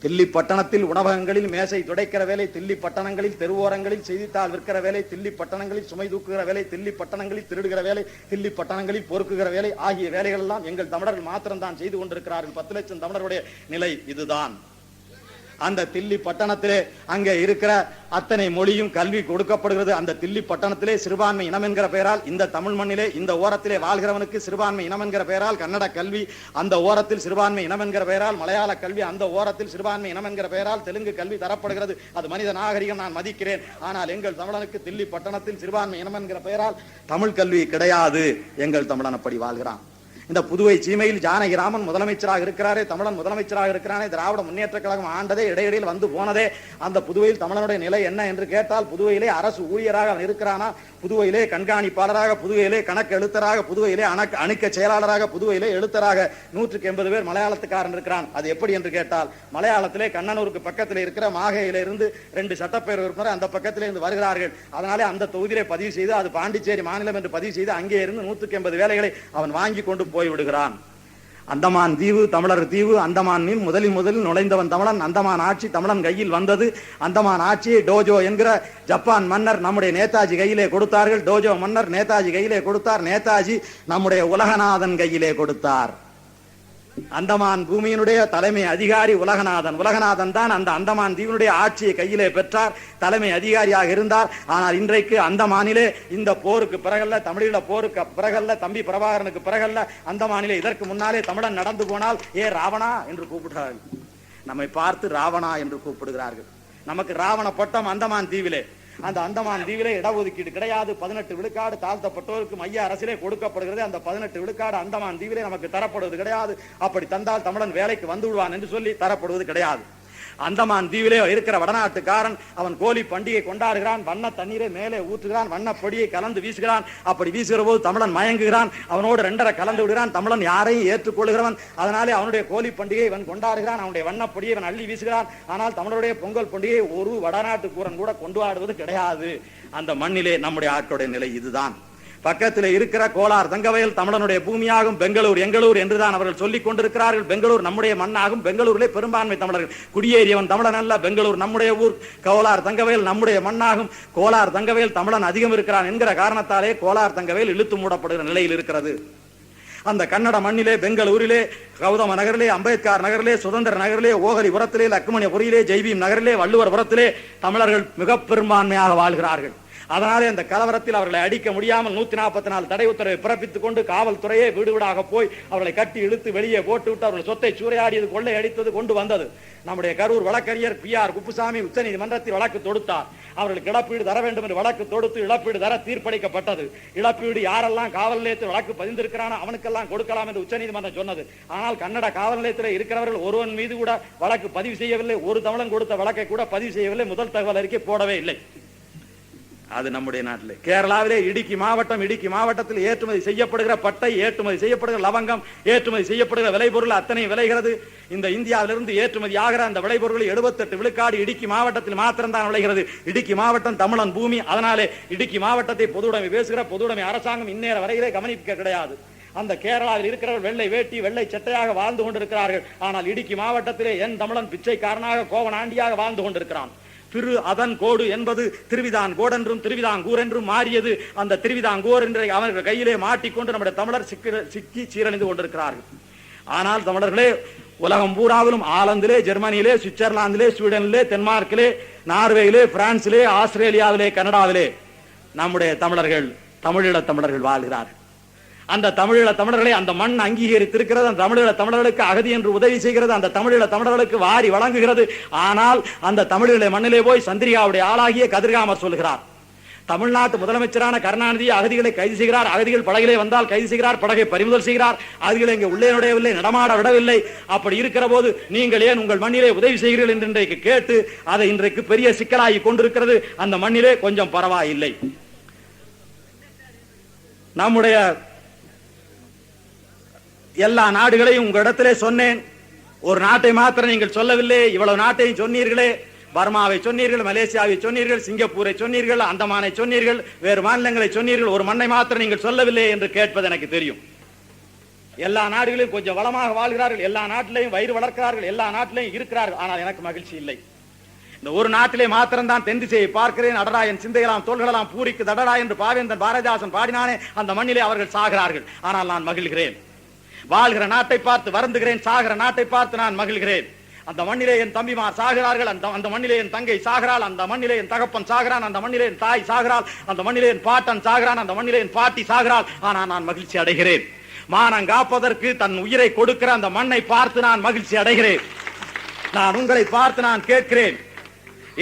தில்லி பட்டணத்தில் உணவகங்களில் மேசை துடைக்கிற வேலை, தில்லி பட்டணங்களில் தெருவோரங்களில் செய்தித்தாள் விற்கிற வேலை, தில்லி பட்டணங்களில் சுமை தூக்குகிற வேலை, தில்லி பட்டணங்களில் திருடுகிற வேலை, தில்லி பட்டணங்களில் பொறுக்குகிற வேலை ஆகிய வேலைகள் எல்லாம் எங்கள் தமிழர்கள் மாத்திரம்தான் செய்து கொண்டிருக்கிறார்கள். 10 லட்சம் தமிழர்களுடைய நிலை இதுதான். அந்த தில்லி பட்டணத்திலே அங்கே இருக்கிற அத்தனை மொழியும் கல்வி கொடுக்கப்படுகிறது. அந்த தில்லி பட்டணத்திலே சிறுபான்மை இனம் என்கிற பெயரால், இந்த தமிழ் மண்ணிலே இந்த ஓரத்திலே வாழ்கிறவனுக்கு சிறுபான்மை இனம் என்கிற பெயரால் கன்னட கல்வி, அந்த ஓரத்தில் சிறுபான்மை இனம் என்கிற பெயரால் மலையாள கல்வி, அந்த ஓரத்தில் சிறுபான்மை இனம் என்கிற பெயரால் தெலுங்கு கல்வி தரப்படுகிறது. அது மனித நாகரிகம், நான் மதிக்கிறேன். ஆனால் எங்கள் தமிழனுக்கு தில்லி பட்டணத்தில் சிறுபான்மை இனம் என்கிற பெயரால் தமிழ் கல்வி கிடையாது. எங்கள் தமிழன் அப்படி வாழ்கிறான். இந்த புதுவை சீமையில் ஜானகிராமன் முதலமைச்சராக இருக்கிறாரே, தமிழன் முதலமைச்சராக இருக்கிறானே, திராவிட முன்னேற்ற கழகம் ஆண்டதே, இடையிடையில் வந்து போனதே. அந்த புதுவையில் தமிழனுடைய நிலை என்ன என்று கேட்டால், புதுவையிலே அரசு ஊழியராக அவன் இருக்கிறானா, புதுவையிலே கண்காணிப்பாளராக, புதுவையிலே கணக்கு எழுத்தராக, புதுவையிலே அணுக்க செயலாளராக, புதுவையிலே எழுத்தராக 180 பேர் மலையாளத்துக்காரன் இருக்கிறான். அது எப்படி என்று கேட்டால், மலையாளத்திலே கண்ணனூருக்கு பக்கத்தில் இருக்கிற மாகையிலிருந்து 2 சட்டப்பேரவை உறுப்பினர் அந்த பக்கத்திலே இருந்து வருகிறார்கள். அதனாலே அந்த தொகுதியிலே பதிவு செய்து, அது பாண்டிச்சேரி மாநிலம் என்று பதிவு செய்து, அங்கே இருந்து 180 வேலைகளை அவன் வாங்கி கொண்டு போய்விடுகிறான். அந்தமான் தீவு தமிழர் தீவு. அந்தமானில் முதலில் நுழைந்தவன் தமிழன். அந்தமான் ஆட்சி தமிழன் கையில் வந்தது. அந்தமான் ஆட்சியை டோஜோ என்கிற ஜப்பான் மன்னர் நம்முடைய நேதாஜி கையிலே கொடுத்தார்கள். டோஜோ மன்னர் நேதாஜி கையிலே கொடுத்தார். நேதாஜி நம்முடைய உலகநாதன் கையிலே கொடுத்தார். அந்தமான் பூமியினுடைய தலைமை அதிகாரி உலகநாதன். உலகநாதன் தான் அந்த அந்தமான் தீவினுடைய ஆட்சியை கையிலே பெற்றார், தலைமை அதிகாரியாக இருந்தார். ஆனால் இன்றைக்கு அந்தமானிலே இந்த போருக்கு பிறகல்ல, தமிழீழ போருக்கு பிறகல்ல, தம்பி பிரபாகரனுக்கு பிறகல்ல, அந்தமானிலே இதற்கு முன்னாலே தமிழன் நடந்து போனால் ஏ ராவணா என்று கூப்பிடுகிறார்கள். நம்மை பார்த்து ராவணா என்று கூப்பிடுகிறார்கள். நமக்கு ராவண பட்டம் அந்தமான் தீவிலே. அந்த அந்தமான் தீவிலே இடஒதுக்கீடு கிடையாது. 18 விழுக்காடு தாழ்த்தப்பட்டோருக்கு மைய அரசிலே கொடுக்கப்படுகிறது. அந்த 18 விழுக்காடு அந்தமான் தீவிலே நமக்கு தரப்படுவது கிடையாது. அப்படி தந்தால் தமிழன் வேலைக்கு வந்து விடுவான் என்று சொல்லி தரப்படுவது கிடையாது. அந்தமான் தீவிலே இருக்கிற வடநாட்டுக்காரன் அவன் கோலி பண்டிகை கொண்டாடுகிறான். வண்ண தண்ணீரை மேலே ஊற்றுகிறான், வண்ண பொடியை கலந்து வீசுகிறான். அப்படி வீசுகிற போது தமிழன் மயங்குகிறான். அவனோடு 2.5 கலந்து விடுகிறான். தமிழன் யாரையும் ஏற்றுக்கொள்கிறவன். அதனாலே அவனுடைய கோலி பண்டிகை இவன் கொண்டாடுகிறான். அவனுடைய வண்ண பொடியை இவன் அள்ளி வீசுகிறான். ஆனால் தமிழருடைய பொங்கல் பண்டிகை ஒரு வடநாட்டுக்கூரன் கூட கொண்டாடுவது கிடையாது. அந்த மண்ணிலே நம்முடைய ஆட்களுடைய நிலை இதுதான். பக்கத்தில் இருக்கிற கோலார் தங்கவயல் தமிழனுடைய பூமியாகும். பெங்களூர் எங்களூர் என்றுதான் அவர்கள் சொல்லிக் கொண்டிருக்கிறார்கள். பெங்களூர் நம்முடைய மண்ணாகும். பெங்களூரிலே பெரும்பான்மை தமிழர்கள். குடியேறியவன் தமிழன் அல்ல. பெங்களூர் நம்முடைய ஊர். கோலார் தங்கவயல் நம்முடைய மண்ணாகும். கோலார் தங்கவயல் தமிழன் அதிகம் இருக்கிறான் என்கிற காரணத்தாலே கோலார் தங்கவயல் இழுத்து மூடப்படுகிற நிலையில் இருக்கிறது. அந்த கன்னட மண்ணிலே, பெங்களூரிலே, கௌதம நகரிலே, அம்பேத்கர் நகரிலே, சுதந்திர நகரிலே, ஓகலிபுரத்திலே, லக்குமணிபுரியிலே, ஜெய்பீம் நகரிலே, வள்ளுவர்புரத்திலே தமிழர்கள் மிக பெரும்பான்மையாக வாழ்கிறார்கள். அதனாலே அந்த கலவரத்தில் அவர்களை அடிக்க முடியாமல் 144 தடை உத்தரவை பிறப்பித்துக் கொண்டு காவல்துறையே வீடு வீடாக போய் அவர்களை கட்டி இழுத்து வெளியே போட்டுவிட்டு அவர்கள் சொத்தை சூறையாடியது, கொள்ளை அடித்தது கொண்டு வந்தது. நம்முடைய கரூர் வழக்கறிஞர் PR குப்புசாமி உச்சநீதிமன்றத்தில் வழக்கு தொடுத்தார். அவர்களுக்கு இழப்பீடு தர வேண்டும் என்று வழக்கு தொடுத்து இழப்பீடு தர தீர்ப்பளிக்கப்பட்டது. இழப்பீடு யாரெல்லாம் காவல் நிலையத்தில் வழக்கு பதிந்திருக்கிறானோ அவனுக்கெல்லாம் கொடுக்கலாம் என்று உச்சநீதிமன்றம் சொன்னது. ஆனால் கன்னட காவல் நிலையத்தில் இருக்கிறவர்கள் ஒருவன் மீது கூட வழக்கு பதிவு செய்யவில்லை. ஒரு தமிழன் கொடுத்த வழக்கை கூட பதிவு செய்யவில்லை. முதல் தகவல் அறிக்கை போடவே இல்லை. அது நம்முடைய நாட்டில். கேரளாவிலே இடுக்கி மாவட்டத்தில் ஏற்றுமதி செய்யப்படுகிற பட்டை, ஏற்றுமதி செய்யப்படுகிற லவங்கம், ஏற்றுமதி செய்யப்படுகிற விளைபொருள் அத்தனை விளைகிறது. இந்த இந்தியாவிலிருந்து ஏற்றுமதி ஆகிற அந்த விளைபொருள் 78 விழுக்காடு இடுக்கி மாவட்டத்தில் மாத்திரம்தான் விளைகிறது. இடுக்கி மாவட்டம் தமிழன் பூமி. அதனாலே இடுக்கி மாவட்டத்தை பொதுவுடைமை பேசுகிற பொதுவுடைமை அரசாங்கம் இந்நேர வரையிலே கவனிக்க கிடையாது. அந்த கேரளாவில் இருக்கிறவர்கள் வெள்ளை வேட்டி வெள்ளை சட்டையாக வாழ்ந்து கொண்டிருக்கிறார்கள். ஆனால் இடுக்கி மாவட்டத்திலே என் தமிழன் பிச்சைக்காரனாக கோவனாண்டியாக வாழ்ந்து கொண்டிருக்கிறான். திரு அதன் கோடு என்பது திருவிதாங்கோடு என்றும் திருவிதாங்கூர் என்றும் மாறியது. அந்த திருவிதாங்கூர் என்ற அவர்கள் கையிலே மாட்டிக்கொண்டு நம்முடைய தமிழர் சிக்கி சீரழிந்து கொண்டிருக்கிறார்கள். ஆனால் தமிழர்களே உலகம் பூராவிலும், ஆலந்திலே, ஜெர்மனியிலே, சுவிட்சர்லாந்திலே, ஸ்வீடனிலே, தென்மார்க்கிலே, நார்வேயிலே, பிரான்சிலே, ஆஸ்திரேலியாவிலே, கனடாவிலே நம்முடைய தமிழர்கள், தமிழீழ தமிழர்கள் வாழ்கிறார்கள். அந்த தமிழீழ தமிழர்களை அந்த மண் அங்கீகரித்திருக்கிறது. அந்த தமிழீழ தமிழர்களுக்கு அகதி என்று உதவி செய்கிறது. அந்த தமிழீழ தமிழர்களுக்கு வாரி வழங்குகிறது. ஆனால் அந்த தமிழீழ மண்ணிலே போய் சந்திரிகாவுடைய ஆளாகிய கதிர்காமர் சொல்கிறார், தமிழ்நாட்டு முதலமைச்சரான கருணாநிதி அகதிகளை கைது செய்கிறார். அகதிகள் படகிலே வந்தால் கைது செய்கிறார், படகை பறிமுதல் செய்கிறார். அகதிகளை இங்கே உள்ளே நுழையவில்லை, நடமாட விடவில்லை. அப்படி இருக்கிற போது நீங்கள் ஏன் உங்கள் மண்ணிலே உதவி செய்கிறீர்கள் என்று இன்றைக்கு கேட்டு அதை இன்றைக்கு பெரிய சிக்கலாகி கொண்டிருக்கிறது. அந்த மண்ணிலே கொஞ்சம் பரவாயில்லை. நம்முடைய எல்லா நாடுகளையும் உங்களிடத்திலே சொன்னேன். ஒரு நாட்டை மாத்திரம் நீங்கள் சொல்லவில்லை. இவ்வளவு நாட்டையும் சொன்னீர்களே. பர்மாவை சொன்னீர்கள், மலேசியாவை சொன்னீர்கள், சிங்கப்பூரை சொன்னீர்கள், அந்தமானை சொன்னீர்கள், வேறு மாநிலங்களை சொன்னீர்கள். ஒரு மண்ணை மாத்திரம் நீங்கள் சொல்லவில்லை என்று கேட்பது எனக்கு தெரியும். எல்லா நாடுகளையும் கொஞ்சம் வளமாக வாழ்கிறார்கள். எல்லா நாட்டிலையும் வயிறு வளர்க்கிறார்கள். எல்லா நாட்டிலையும் இருக்கிறார்கள். ஆனால் எனக்கு மகிழ்ச்சி இல்லை. இந்த ஒரு நாட்டிலே மாத்திரம்தான் தென் திசையை பார்க்கிறேன். அடடா என் சிந்தையெல்லாம் தோள்களெல்லாம் பூரிக்கு தடடா என்று பாவேந்தன் பாரதிதாசன் பாடினானே, அந்த மண்ணிலே அவர்கள் சாகிறார்கள். ஆனால் நான் மகிழ்கிறேன். வாழ்கிற நாட்டை பார்த்து வருந்துகிறேன். சாகிற நாட்டை பார்த்து நான் மகிழ்கிறேன். அந்த மண்ணிலே என் தம்பிமார் சாகிறார்கள். அந்த மண்ணிலே என் தங்கை சாகிறாள். அந்த மண்ணிலே என் தகப்பன் சாகிறான். அந்த மண்ணிலே என் தாய் சாகிறாள். அந்த மண்ணிலே என் பாட்டன் சாகிறான். அந்த மண்ணிலே என் பாட்டி சாகிறாள். ஆனால் நான் மகிழ்ச்சி அடைகிறேன். மானம் காப்பதற்கு தன் உயிரை கொடுக்கிற அந்த மண்ணை பார்த்து நான் மகிழ்ச்சி அடைகிறேன். நான் உங்களை பார்த்து நான் கேட்கிறேன்.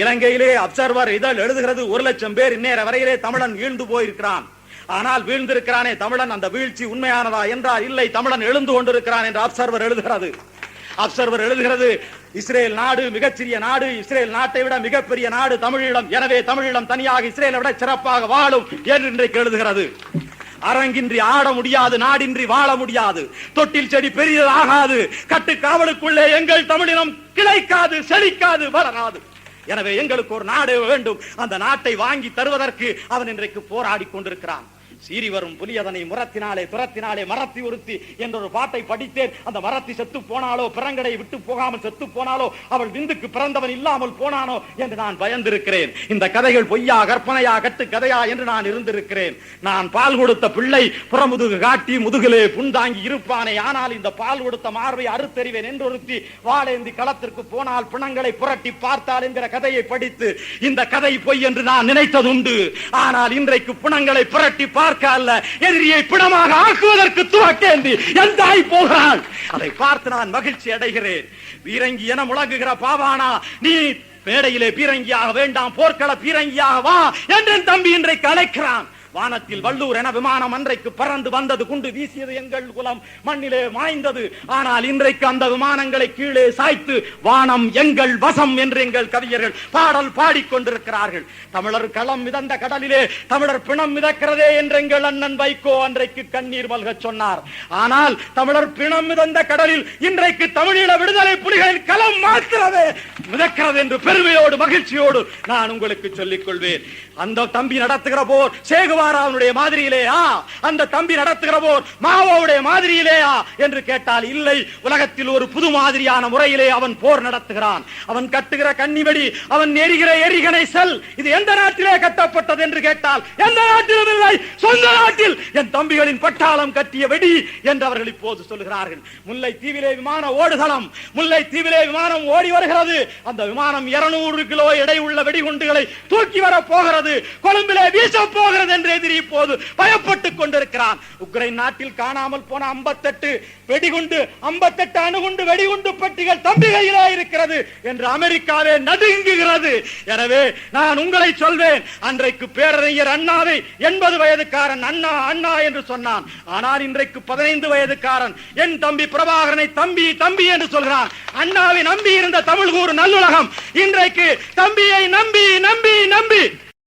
இலங்கையிலே அப்சர்வர் இதழ் எழுதுகிறது, 1,00,000 பேர் இந்நேர வரையிலே தமிழன் வீழ்ந்து போயிருக்கிறான். ஆனால் வீழ்ந்திருக்கிறானே தமிழன், அந்த வீழ்ச்சி உண்மையானதா என்றால் இல்லை, தமிழன் எழுந்து கொண்டிருக்கிறான் என்று அப்சர்வர் எழுதுகிறது. அப்சர்வர் எழுதுகிறது, இஸ்ரேல் நாடு மிகச்சிறிய நாடு, இஸ்ரேல் நாட்டை விட மிகப்பெரிய நாடு தமிழீழம். எனவே தமிழீழம் தனியாக இஸ்ரேலை விட சிறப்பாக வாழும் என்று இன்றைக்கு எழுதுகிறது. அரங்கின்றி ஆட முடியாது, நாடின்றி வாழ முடியாது, தொட்டில் செடி பெரியதாகாது, கட்டு காவலுக்குள்ளே எங்கள் தமிழினம் கிளைக்காது, செழிக்காது, வளராது. எனவே எங்களுக்கு ஒரு நாடு வேண்டும். அந்த நாட்டை வாங்கி தருவதற்கு அவன் இன்றைக்கு போராடி கொண்டிருக்கிறான். சீறி வரும் புலி அதனை முரத்தினாலே துரத்தினாலே மரத்தி உறுத்தி என்ற ஒரு பாட்டை படித்தேன். அந்த மரத்தி செத்து போனாலோ, பிறங்கடை விட்டு போகாமல் செத்து போனாலோ, அவள் விந்துக்கு பிறந்தவன் இல்லாமல் போனானோ என்று நான் பயந்திருக்கிறேன். இந்த கதைகள் பொய்யா, கற்பனையா, கட்டு கதையா என்று நான் இருந்திருக்கிறேன். நான் பால் கொடுத்த பிள்ளை புறமுதுகு காட்டி முதுகிலே புண்தாங்கி இருப்பானே, ஆனால் இந்த பால் கொடுத்த மார்பை அறுத்தறிவேன் என்று ஒருத்தி வாழேந்தி களத்திற்கு போனால் பிணங்களை புரட்டி பார்த்தால் என்கிற கதையை படித்து இந்த கதை பொய் என்று நான் நினைத்ததுண்டு. ஆனால் இன்றைக்கு பிணங்களை புரட்டி அல்ல, எதிரியை பிணமாக ஆக்குவதற்கு துவக்கேந்தி எந்தாய் போகிறாள். அதை பார்த்து நான் மகிழ்ச்சி அடைகிறேன். பீரங்கி என முழங்குகிற பாவானா, நீ மேடையிலே பீரங்கியாக வேண்டாம், போர்க்கள பீரங்கியாக வா என்று தம்பி இன்றைக்கு அழைக்கிறான். வானத்தில் வள்ளூர் என விமானம் அன்றைக்கு பறந்து வந்தது, குண்டு வீசியது, எங்கள் குலம் மண்ணிலே மாய்ந்தது. ஆனால் இன்றைக்கு அந்த விமானங்களை கீழே சாய்த்து வானம் எங்கள் வசம் என்று எங்கள் கவிஞர்கள் பாடல் பாடிக்கொண்டிருக்கிறார்கள். தமிழர் களம் மிதந்த கடலிலே தமிழர் பிணம் மிதக்கிறதே என்று எங்கள் அண்ணன் வைகோ அன்றைக்கு கண்ணீர் மல்க சொன்னார். ஆனால் தமிழர் பிணம் மிதந்த கடலில் இன்றைக்கு தமிழீழ விடுதலை புலிகளின் களம் மாத்திரமே மிதக்கிறது என்று பெருமையோடு மகிழ்ச்சியோடு நான் உங்களுக்கு சொல்லிக் கொள்வேன். அந்த தம்பி நடத்துகிற போர், சேகுவா சேகுவாராவுடைய மாதிரியிலேயா அந்த தம்பி நடத்துகிற போர் மாவோவுடைய மாதிரியிலேயா என்று கேட்டால் இல்லை, உலகத்தில் ஒரு புது மாதிரியான முறையிலே அவன் போர் நடத்துகிறான். அவன் கட்டுகிற கன்னிவெடி, அவன் எரிகிற எரிகணை செல், இது எந்த நாட்டிலே கட்டப்பட்டது என்று கேட்டால் எந்த நாட்டிலும் இல்லை, சொந்த நாட்டில் என் தம்பிகளின் பட்டாளம் கட்டிய வெடி என்று அவர்கள் இப்போது சொல்லுகிறார்கள். முல்லை தீவிலே விமான ஓடுதளம், முல்லை தீவிலே விமானம் ஓடி வருகிறது. அந்த விமானம் 200 கிலோ எடை உள்ள வெடிகுண்டுகளை தூக்கி வர போகிறது, கொழும்பிலே வீச போகிறது என்று எதிரி இப்போது பயப்பட்டுக் கொண்டிருக்கிறான். உக்ரைன் நாட்டில் காணாமல் போன 58 வெடிகுண்டு, 58 அணுகுண்டு வெடிகுண்டு பெட்டிகள் தம்பி கையிலே இருக்கிறது என்று அமெரிக்காவே நடுங்குகிறது. எனவே நான் உங்களை சொல்வேன், அன்றைக்கு பேரறிஞர் அண்ணாவை 80 வயதுக்காரன் அண்ணா அண்ணா என்று சொன்னான். ஆனால் இன்றைக்கு 15 வயதுக்காரன் என் தம்பி பிரபாகரனை தம்பி தம்பி என்று சொல்கிறான். அண்ணாவை நம்பி இருந்த தமிழ் கூறு நல்லுலகம் இன்றைக்கு தம்பியை நம்பி நம்பி நம்பி